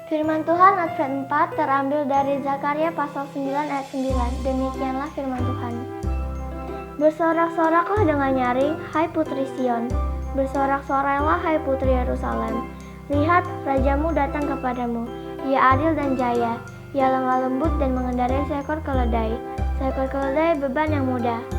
Firman Tuhan Advent 4 terambil dari Zakaria pasal 9 ayat 9. Demikianlah firman Tuhan. Bersorak-soraklah dengan nyaring, hai putri Sion. Bersorak-sorailah, hai putri Yerusalem. Lihat, rajamu datang kepadamu. Ia adil dan jaya. Ia lemah lembut dan mengendarai seekor keledai. Seekor keledai beban yang mudah.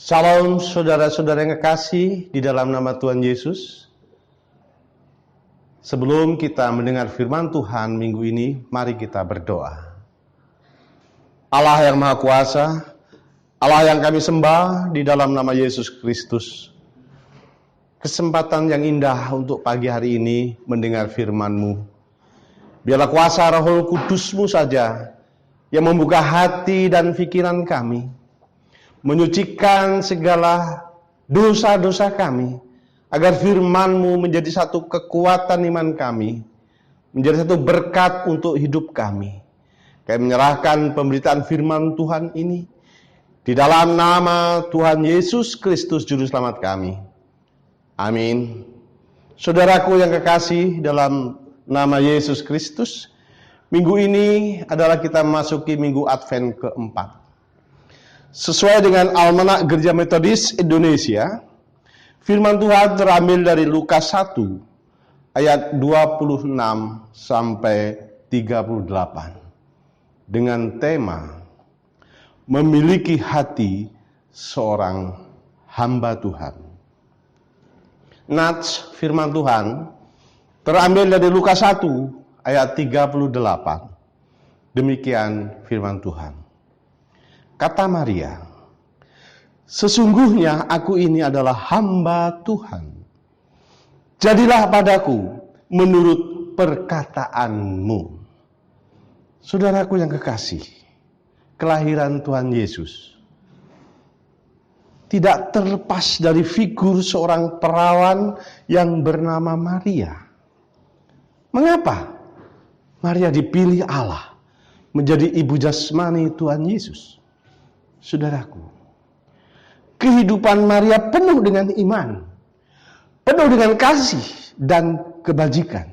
Shalom saudara-saudara yang kekasih di dalam nama Tuhan Yesus. Sebelum kita mendengar firman Tuhan minggu ini, mari kita berdoa. Allah yang Maha Kuasa, Allah yang kami sembah di dalam nama Yesus Kristus. Kesempatan yang indah untuk pagi hari ini mendengar firman-Mu. Biarlah kuasa Roh Kudus-Mu saja yang membuka hati dan pikiran kami, menyucikan segala dosa-dosa kami, agar firman-Mu menjadi satu kekuatan iman kami, menjadi satu berkat untuk hidup kami. Kami menyerahkan pemberitaan firman Tuhan ini di dalam nama Tuhan Yesus Kristus Juru Selamat kami. Amin. Saudaraku yang kekasih dalam nama Yesus Kristus, minggu ini adalah kita memasuki minggu Advent keempat. Sesuai dengan Almanak Gereja Metodis Indonesia, firman Tuhan terambil dari Lukas 1 ayat 26 sampai 38 dengan tema memiliki hati seorang hamba Tuhan. Nats firman Tuhan terambil dari Lukas 1 ayat 38. Demikian firman Tuhan. Kata Maria, sesungguhnya aku ini adalah hamba Tuhan. Jadilah padaku menurut perkataanmu. Saudaraku yang kekasih, kelahiran Tuhan Yesus tidak terlepas dari figur seorang perawan yang bernama Maria. Mengapa Maria dipilih Allah menjadi ibu jasmani Tuhan Yesus? Saudaraku, kehidupan Maria penuh dengan iman, penuh dengan kasih dan kebajikan.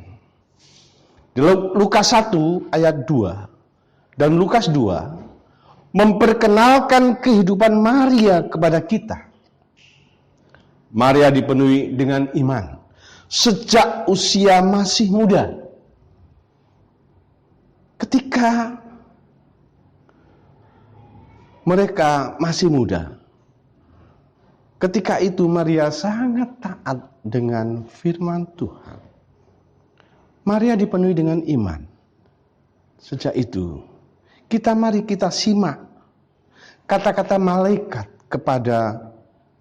Di Lukas 1 ayat 2 dan Lukas 2 memperkenalkan kehidupan Maria kepada kita. Maria dipenuhi dengan iman sejak usia masih muda. Ketika mereka masih muda, ketika itu Maria sangat taat dengan firman Tuhan. Maria dipenuhi dengan iman. Sejak itu, mari kita simak kata-kata malaikat kepada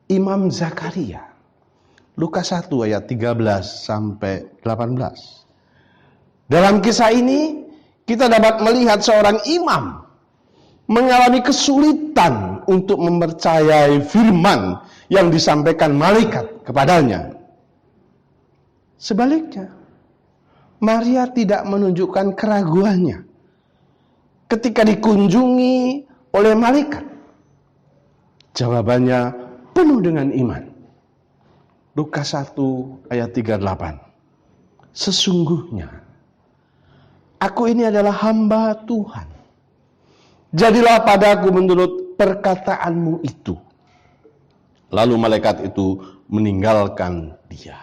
Imam Zakaria. Lukas 1 ayat 13 sampai 18. Dalam kisah ini, kita dapat melihat seorang imam mengalami kesulitan untuk mempercayai firman yang disampaikan malaikat kepadanya. Sebaliknya, Maria tidak menunjukkan keraguannya ketika dikunjungi oleh malaikat. Jawabannya penuh dengan iman. Lukas 1 ayat 38. Sesungguhnya aku ini adalah hamba Tuhan. Jadilah padaku menurut perkataanmu itu. Lalu malaikat itu meninggalkan dia.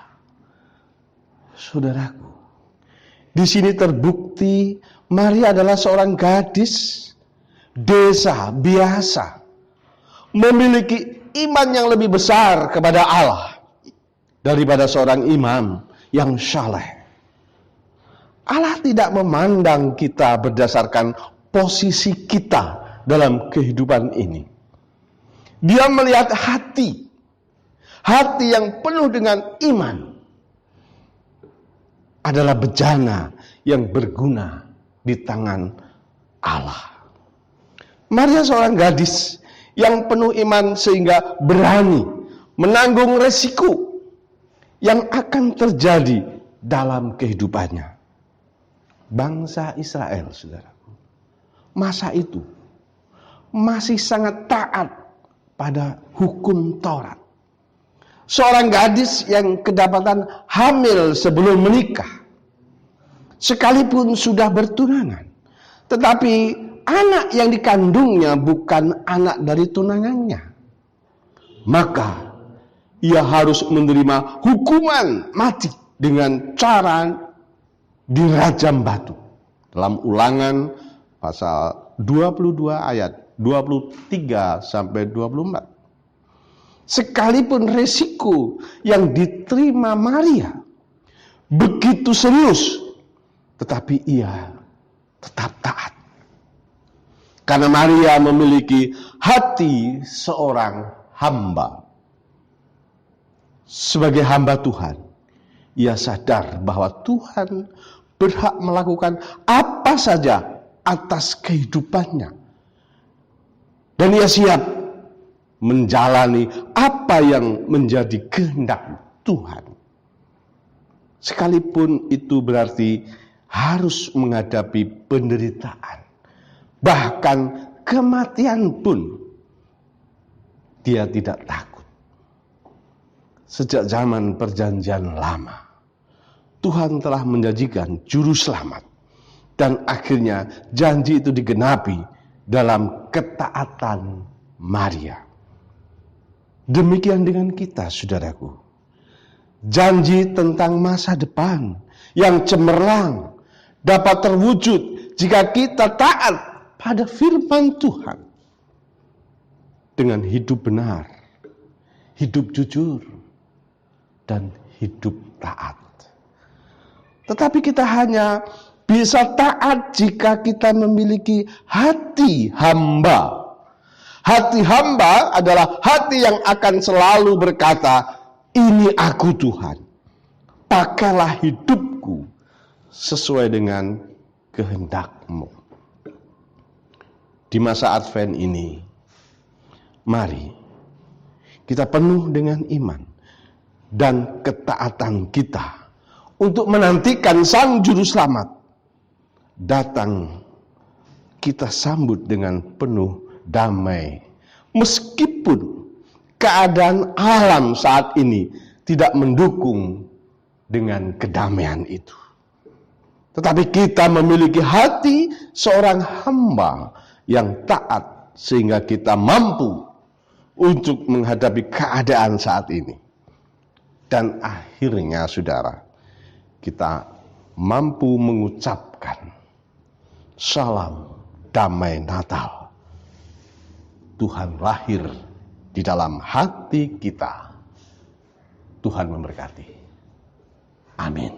Saudaraku, di sini terbukti Maria adalah seorang gadis desa biasa, memiliki iman yang lebih besar kepada Allah daripada seorang imam yang saleh. Allah tidak memandang kita berdasarkan posisi kita dalam kehidupan ini. Dia melihat hati yang penuh dengan iman adalah bejana yang berguna di tangan Allah. Maria seorang gadis yang penuh iman sehingga berani menanggung resiko yang akan terjadi dalam kehidupannya. Bangsa Israel, saudaraku, masa itu masih sangat taat pada hukum Taurat. Seorang gadis yang kedapatan hamil sebelum menikah, sekalipun sudah bertunangan, tetapi anak yang dikandungnya bukan anak dari tunangannya, maka ia harus menerima hukuman mati dengan cara dirajam batu. Dalam Ulangan pasal 22 ayat 23 sampai 24. Sekalipun resiko yang diterima Maria begitu serius, tetapi ia tetap taat. Karena Maria memiliki hati seorang hamba. Sebagai hamba Tuhan, ia sadar bahwa Tuhan berhak melakukan apa saja atas kehidupannya. Dan ia siap menjalani apa yang menjadi kehendak Tuhan. Sekalipun itu berarti harus menghadapi penderitaan, bahkan kematian pun, dia tidak takut. Sejak zaman perjanjian lama, Tuhan telah menjanjikan juru selamat. Dan akhirnya janji itu digenapi dalam ketaatan Maria. Demikian dengan kita, saudaraku. Janji tentang masa depan yang cemerlang dapat terwujud jika kita taat pada firman Tuhan. Dengan hidup benar, hidup jujur, dan hidup taat. Tetapi kita hanya bisa taat jika kita memiliki hati hamba. Hati hamba adalah hati yang akan selalu berkata, ini aku Tuhan. Pakailah hidupku sesuai dengan kehendak-Mu. Di masa Advent ini, mari kita penuh dengan iman dan ketaatan kita untuk menantikan Sang Juru Selamat datang. Kita sambut dengan penuh damai, meskipun keadaan alam saat ini tidak mendukung dengan kedamaian itu. Tetapi kita memiliki hati seorang hamba yang taat sehingga kita mampu untuk menghadapi keadaan saat ini. Dan akhirnya saudara, kita mampu mengucapkan salam damai Natal. Tuhan lahir di dalam hati kita. Tuhan memberkati. Amin.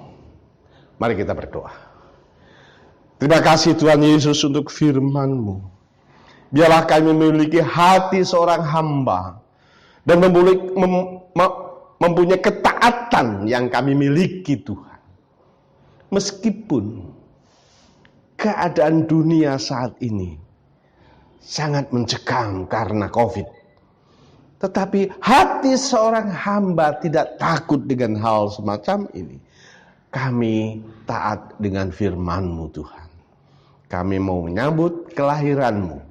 Mari kita berdoa. Terima kasih Tuhan Yesus untuk firman-Mu. Biarlah kami memiliki hati seorang hamba dan mempunyai ketaatan yang kami miliki Tuhan. Meskipun keadaan dunia saat ini sangat mencekam karena COVID. Tetapi hati seorang hamba tidak takut dengan hal semacam ini. Kami taat dengan firman-Mu Tuhan. Kami mau menyambut kelahiran-Mu.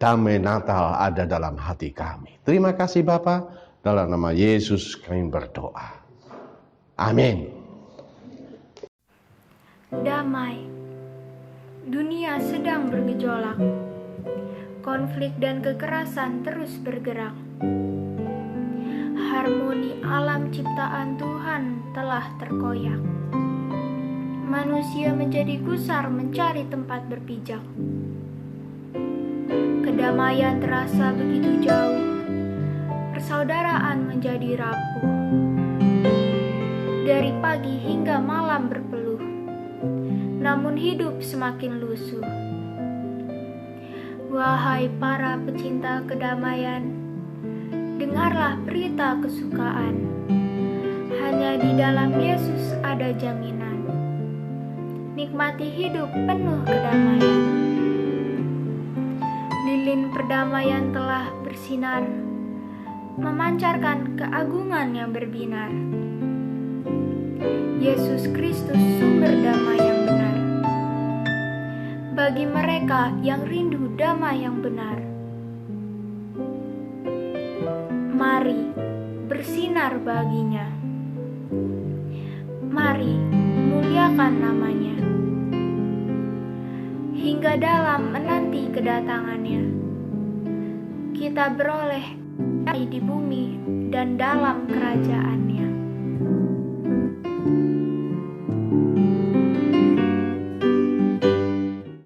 Damai Natal ada dalam hati kami. Terima kasih Bapa. Dalam nama Yesus kami berdoa. Amin. Damai. Dunia sedang bergejolak. Konflik dan kekerasan terus bergerak. Harmoni alam ciptaan Tuhan telah terkoyak. Manusia menjadi gusar mencari tempat berpijak. Kedamaian terasa begitu jauh. Persaudaraan menjadi rapuh. Dari pagi hingga malam berpeluh. Namun hidup semakin lusuh. Wahai para pecinta kedamaian, dengarlah berita kesukaan. Hanya di dalam Yesus ada jaminan. Nikmati hidup penuh kedamaian. Lilin perdamaian telah bersinar, memancarkan keagungan yang berbinar. Yesus Kristus sumber damai yang benar. Bagi mereka yang rindu damai yang benar, mari bersinar baginya. Mari muliakan namanya. Hingga dalam menanti kedatangannya, kita beroleh damai di bumi dan dalam kerajaannya.